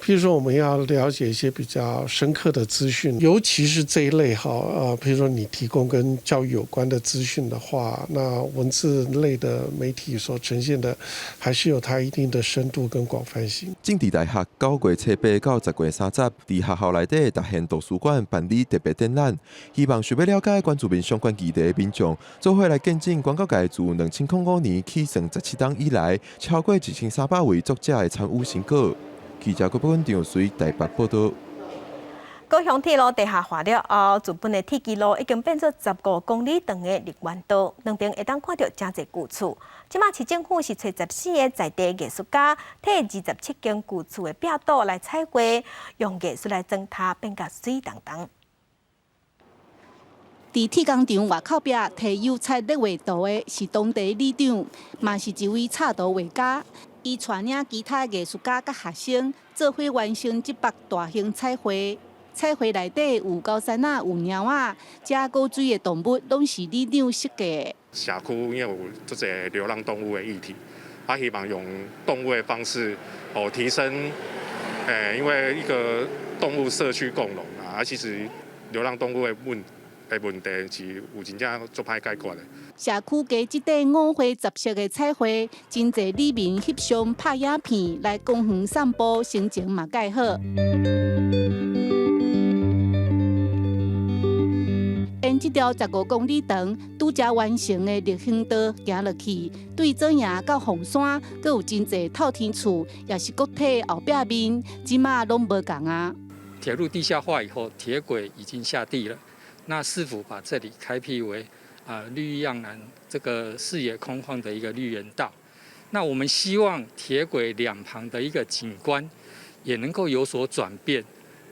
譬如说我们要了解一些比较深刻的资讯，尤其是这一类譬如说你提供跟教育有关的资讯的话，那文字类的媒体所呈现的，还是有它一定的深度跟广泛性。政治大学9月7日到10月30日，伫学校内底达贤图书馆办理特别展览，希望想要了解原住民相关议题的民众，做伙来见证原告界自2005年起算17档以来，超过1300位作者的参与成果。记者郭本场随台北报道。高雄铁路地下化了后，原本的铁基路已经变作15公里长的日湾道，两边会当看到真侪旧厝。即马市政府是找14个在地艺术家，替27间旧厝的壁堵来彩绘，用艺术来装它，变甲水当当。伫铁工厂外口壁提油彩勒画图的是当地里长，嘛是一位插图画家。伊带领其他艺术家甲学生做伙完成这幅大型彩绘。彩绘内底有高山啊，有猫啊，遮高水的动物拢是里长设计的。社区因为有这些流浪动物的议题，希望用动物的方式，提升，因为一个动物社区共荣啊，其实流浪动物的问题是有真正足歹解决的。社区加即块5花10色的彩绘，真侪里民翕相拍影片来公园散步，心情嘛介好。沿这条15公里长、拄才完成的绿兴道行落去，对左营到凤山，阁有真侪透天厝，也是国体后壁面，即马拢无共啊。铁路地下化以后，铁轨已经下地了。那是否把这里开辟为绿意盎然、这个视野空旷的一个绿园道？那我们希望铁轨两旁的一个景观也能够有所转变，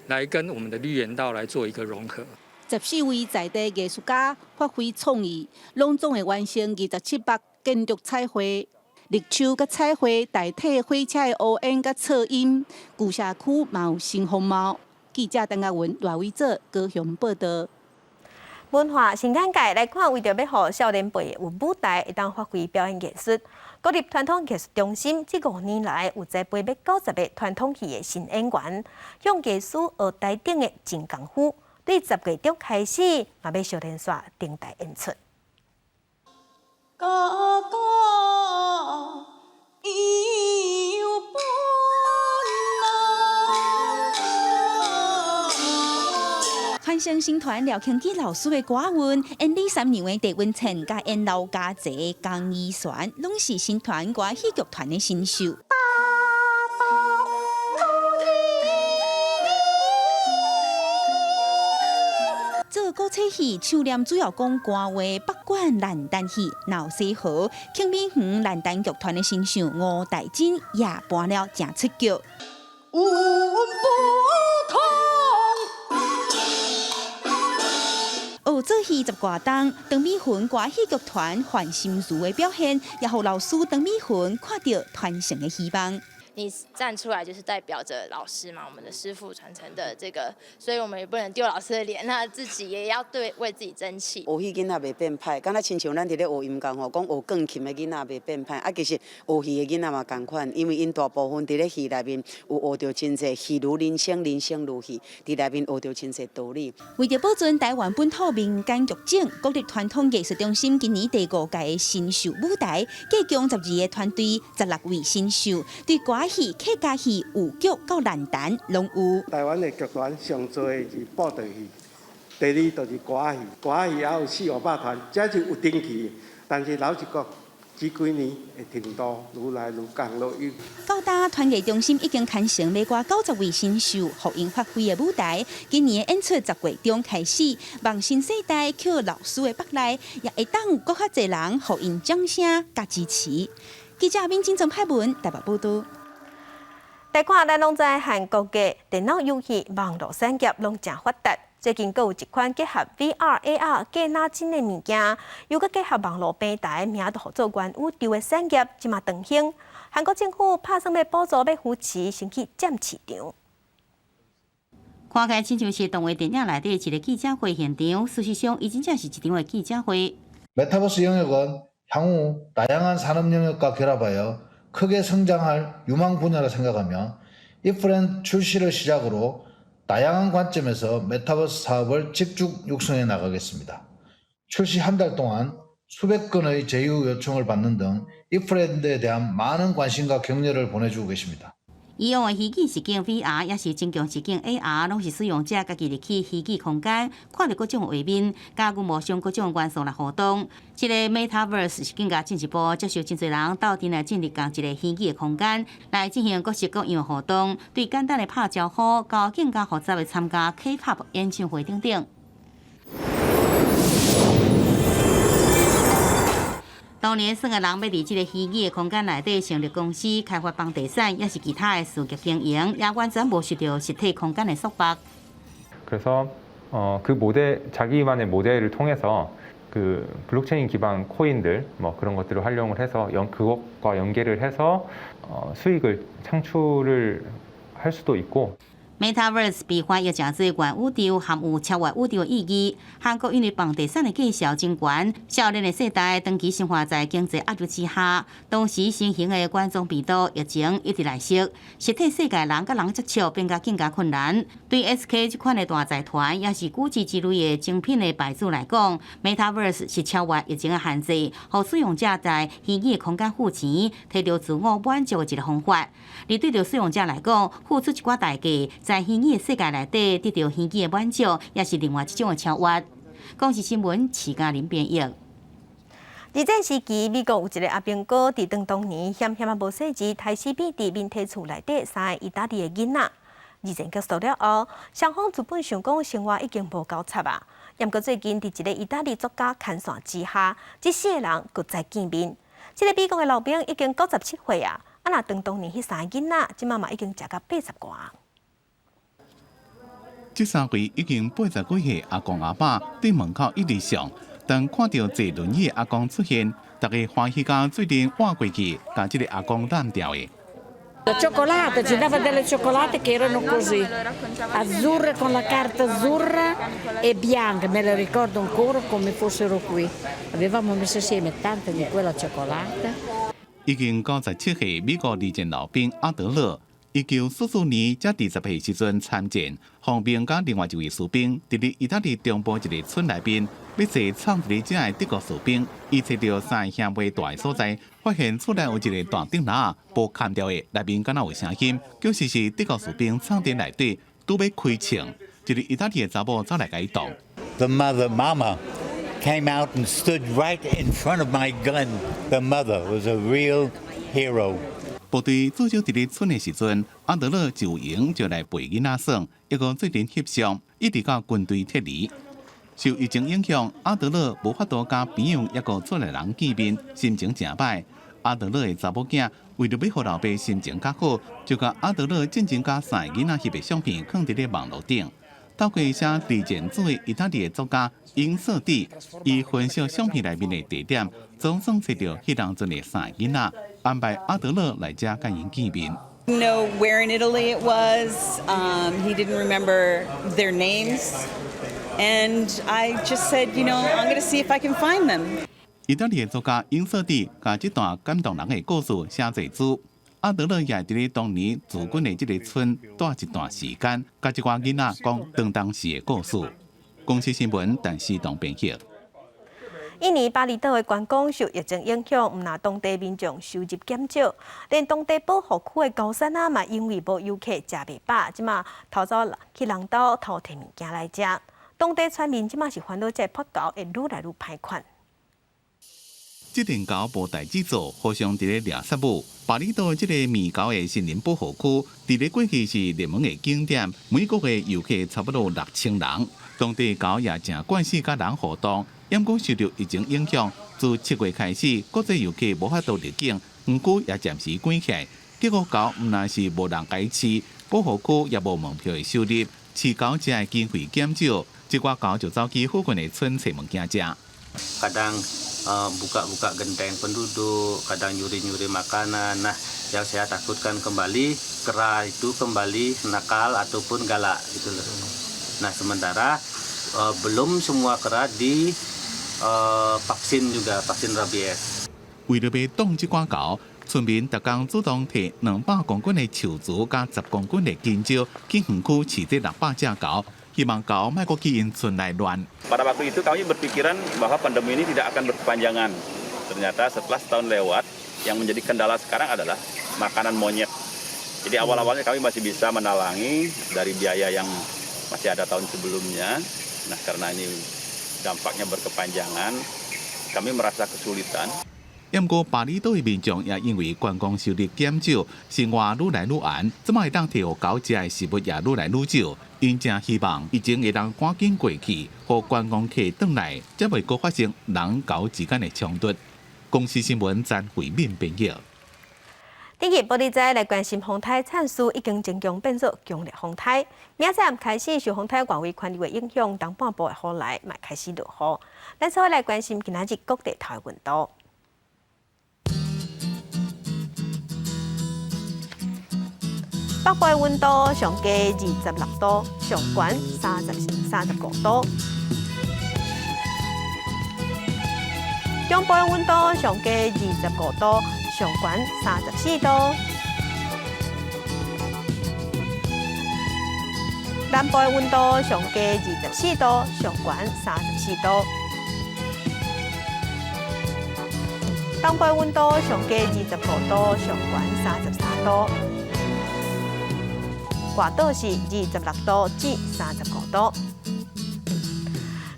来跟我们的绿园道来做一个融合。14位在地艺术家发挥创意，拢总会完成27幅建筑彩绘。绿树甲彩绘代替火车的乌烟甲噪音，旧社区嘛有新风貌。记者陈嘉文、赖伟做高雄报道。文化新眼界来看，为着要让少年辈有舞台，会当发挥表演艺术。国立传统艺术中心这5年来有栽培约90个传统戏的新演员，向艺术学台顶的真功夫。对10月中开始，嘛要小连续登台演出。哥哥已有伴翻身新团廖庆基老师的歌韵，演李三娘的狄文倩，甲演老家姐江依璇，拢是新团歌戏剧团的新秀。大车戏手念主要讲歌话北管兰丹戏闹西河，庆美园兰丹剧团的新秀吴大珍也搬了正出脚。无不学做戏10多档，邓美云歌戏剧团换心如的表现，也让老师邓美云看到团成的希望。你站出来就是代表着老师嘛，我们的师父传承的这个，所以我们也不能丢老师的脸，那自己也要为自己争气。学戏囡仔袂变歹，敢若亲像咱伫咧学音乐吼，讲学钢琴的囡仔袂变歹，其实学戏的囡仔嘛同款，因为因大部分伫咧戏内面有学到真侪戏如人生，人生如戏，伫内面学到真侪道理。为着保存台湾本土民间剧种，国立传统艺术中心今年第5届的新秀舞台，计共12个团队，16位新秀，对歌戏、客家戏、舞剧到兰丹拢有。台湾的剧团上多是布袋戏，第二就是歌戏，歌戏也有4、500团，这是有定期，但是老实讲，这几年的程度愈来愈降落去。到大团艺中心已经牵成要挂90位新秀，互因发挥的舞台。今年的演出10月中开始，望新世代靠老师的北来，也会当有更较侪人互因掌声甲支持。记者民警郑派文台北报道。大看咱拢知韩国嘅电脑游戏网络产业拢真发达，最近阁有一款结合 VR、AR 假那真嘅物件，又阁结合网络平台，名都互做元宇宙嘅产业，即嘛长兴。韩国政府拍算要补助要扶持，先去占市场。看起来亲像是动画电影内底一个记者会现场，事实上伊真正是一场嘅记者会。 메타버스 영역은 향후 다양한 산업 영역과 결합하여 크게 성장할 유망 분야라 생각하며 이 브랜드 출시를 시작으로 다양한 관점에서 메타버스 사업을 집중 육성해 나가겠습니다. 출시 한 달 동안 수백 건의 제휴 요청을 받는 등 이 브랜드에 대한 많은 관심과 격려를 보내주고 계십니다. 以往的虚拟实境 VR 也是增强实境 AR， 拢是使用者家己入去虚拟空间，看到各种画面，加入无上各种元素来互动。这个 Metaverse 是更加进一步接受真侪人斗阵来进入共一个虚拟的空间，来进行各式各样的互动，对简单的拍招呼，到更加复杂的参加 K-pop 演唱会等等。 当年，算个人要伫这个虚拟的空间内底成立公司，开发房地产，也是其他的事业经营，也完全无受到实体空间的束缚。 그래서 그 모델 자기만의 모델을 통해서 그 블록체인 기반 코인들 뭐 그런 것들을 활용을 해서 그것과 연계를 해서 수익을 창출을 할 수도 있고. Metaverse 被翻译成做元宇宙，含有超越宇宙的意义。韩国因为房地产的介绍真悬，少年的世代长期生活在经济压力之下，当时新型的冠状病毒疫情一直来袭，实体世界人甲人接触变得更加困难。对 SK 这款的大财团，也是估计之类的精品的牌子来讲 ，Metaverse 是超越疫情的限制，让使用者在虚拟空间付钱，摕到自我满足的一个方法。而对着使用者来讲，付出一寡代价。 在虚拟的世界内底得到虚拟的满足，也是另外一种的超越。公视新闻徐嘉玲编译。二战时期，美国有一个阿兵哥，伫当年险险啊无细钱，杀死伫面体厝内底3个意大利的囡仔。二战结束了后，双方原本想讲生活已经无够差啊，不过最近伫一个意大利作家牵线之下，这4个人搁再见面。这个美国的老兵已经97岁啊，若当年迄3个囡仔，即嘛已经食到80多。 这3位已经80几岁阿公阿爸伫门口一直上，当看到坐轮椅的阿公出现，大家欢喜甲最近换过去，甲这个阿公染掉的。Cioccolate, ci dava delle cioccolate che erano così, azzurre con la carta azzurra e bianche, me le ricordo ancora come fossero qui. Avevamo messo assieme tante di quella cioccolata. 已经97岁美国二战老兵阿德勒。 1944年才20岁时阵参战，方兵甲另外一位士兵，伫咧意大利中部一个村内边，要坐闯入遮个德国士兵，伊找到3个兄妹大个所在，发现厝内有一个大顶篮，无砍掉的，内面敢若有声音，表示是德国士兵藏伫内底，拄要开枪，一个意大利个查某走来甲伊挡。The mama, came out and stood right in front of my gun. The mother was a real hero. 部队至少伫咧村的时阵，阿德勒就营就来陪囡仔耍，一个最近翕相，一直到军队撤离。受疫情影响，阿德勒无法度甲朋友抑个做来人见面，心情真歹。阿德勒的查某囝为着要互老爸心情较好，就甲阿德勒进前甲3个囡仔翕的相片放伫咧网络顶。透过写地检组的意大利的作家英瑟蒂，伊分析相片内面的地点，总算找到迄当阵的3个囡仔，安排阿德勒来遮甲因见面。Didn't know where in Italy it was. He didn't remember their names. And I just said, I'm going to see if I can find them. 意大利的作家英瑟蒂把这段感动人的故事写成书。阿德勒也伫咧当年驻军的这个村待一段时间，甲一寡囡仔讲当时的故事。公司新闻陈思栋编辑。印尼巴厘岛的观光受疫情影响，唔但当地民众收入减少，连当地保护区的高山嘛，因为无游客食袂饱，即马偷走去人岛偷摕物件来食。当地村民即马是烦恼这破沟会愈来愈歹看。这阵沟无代志做，互相伫咧掠杀物。巴厘岛这个米沟的森林保护区，伫咧过去是热门的景点，每个月游客差不多6000人。当地狗也正惯势甲人互动，因过受到疫情影响，自7月开始，国际游客无法度入境，园区也暂时关起来。结果狗毋但是无人该饲，保护区也无门票的收入，饲狗食的机会减少，一寡狗就走去附近的村找物件食。Kadang buka-buka genteng penduduk, kadang nyuri-nyuri makanan. Nah, yang saya takutkan kembali kera itu kembali nakal ataupun galak gitu loh. Nah, sementara belum semua kera di vaksin juga, vaksin rabies. 为了要挡这寡狗，村民逐工主动摕200公斤的树枝加10公斤的金蕉去园区饲这600只狗。希望狗卖过去因村内乱。Pada waktu itu kami berpikiran bahwa pandemi ini tidak akan berkepanjangan. Ternyata setelah setahun lewat, yang menjadi kendala sekarang adalah makanan monyet. Jadi awal-awalnya kami masih bisa menalangi dari biaya yang masih ada tahun sebelumnya. Nah karena ini dampaknya berkepanjangan, kami merasa kesulitan. 不过，巴厘岛的民众也因为观光收入减少，生活愈来愈晏，即卖会当摕互狗食的食物也愈来愈少。因正希望疫情会当赶紧过去，互观光客转来，才袂阁发生人狗之间的冲突。公司新闻詹慧敏编辑。天气玻璃仔来关心风台产数已经增强变作强烈风台，明仔载开始受风台外围环流的影响，东半部的雨来嘛开始落雨。咱稍微来关心今仔日各地头的温度。北部的温度上加26度，上悬35度；中部的温度上加25度，上悬34度；南部的温度上加24度，上悬34度；东部的温度上加25度，上悬33度。外岛是26度至35度。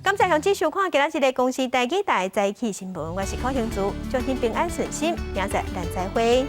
感谢向指收看今仔日的公司台记台早起新闻，我是柯兴珠，祝您平安顺心，明仔咱再会。